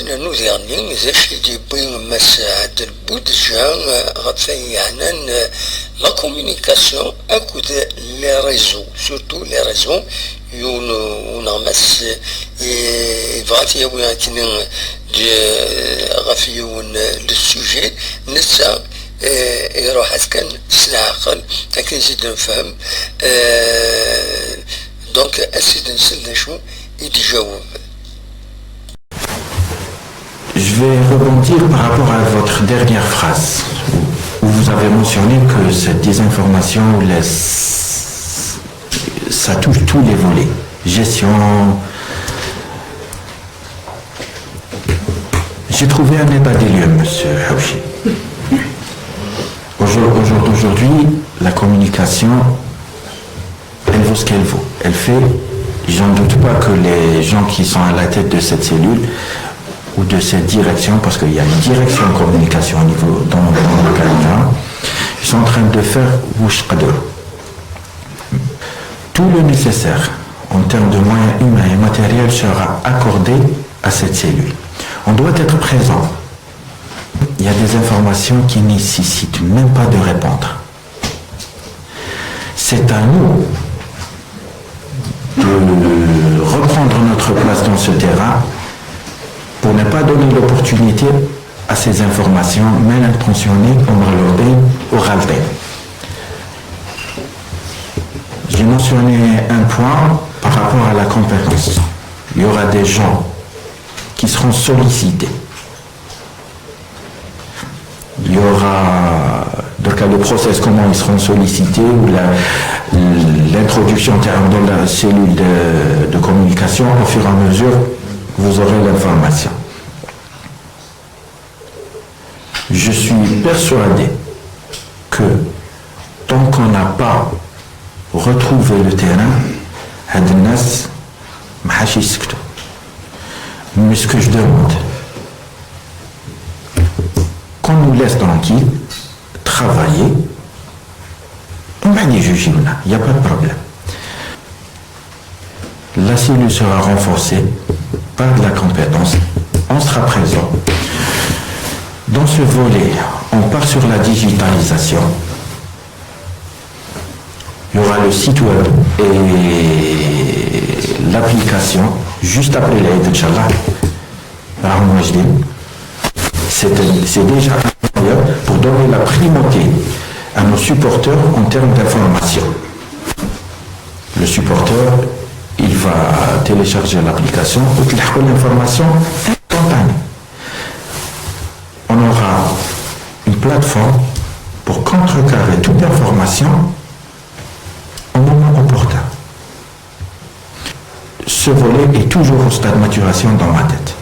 nous derniers, j'ai dit la communication à côté les réseaux, surtout les réseaux. On a masse et vati le sujet نسا يروح أسكن سلاقل لكن زيد نفهم دونك أسيد نسل شو يتجاوب. Je vais rebondir par rapport à votre dernière phrase où vous avez mentionné que cette désinformation ça touche tous les volets. Gestion. J'ai trouvé un état des lieux, monsieur Haouchi. Aujourd'hui, la communication, elle vaut ce qu'elle vaut. Elle fait, j'en doute pas que les gens qui sont à la tête de cette cellule ou de cette direction, parce qu'il y a une direction de communication au niveau dans le Canada, ils sont en train de faire tout le nécessaire en termes de moyens humains et matériels sera accordé à cette cellule. On doit être présent. Il y a des informations qui ne nécessitent même pas de répondre. C'est à nous de reprendre notre place dans ce terrain pour ne pas donner l'opportunité à ces informations mal intentionnées ou râler. J'ai mentionné un point par rapport à la compétence. Il y aura des gens qui seront sollicités. Il y aura donc le process, comment ils seront sollicités, ou l'introduction dans la cellule de communication. Au fur et à mesure, vous aurez l'information. Je suis persuadé que tant qu'on n'a pas retrouvé le terrain, mais ce que je demande, qu'on nous laisse tranquille, travailler, il n'y a pas de problème. La cellule sera renforcée par de la compétence, on sera présent. Dans ce volet, on part sur la digitalisation. Il y aura le site web et l'application juste après l'Aïd, Inch'Allah. C'est déjà pour donner la primauté à nos supporters en termes d'information. Le supporter, il va télécharger l'application et l'information instantanée. On aura une plateforme pour contrecarrer toute information au moment opportun. Ce volet est toujours au stade de maturation dans ma tête.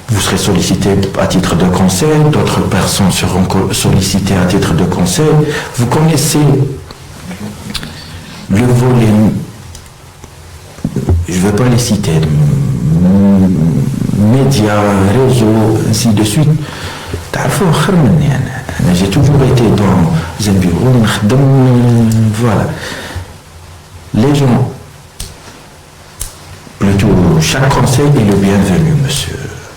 Vous serez sollicité à titre de conseil, d'autres personnes seront sollicitées à titre de conseil. Vous connaissez le volet, je ne vais pas les citer, médias, réseaux, ainsi de suite. J'ai toujours été dans un bureau, voilà. Les gens, plutôt chaque conseil est le bienvenu, monsieur.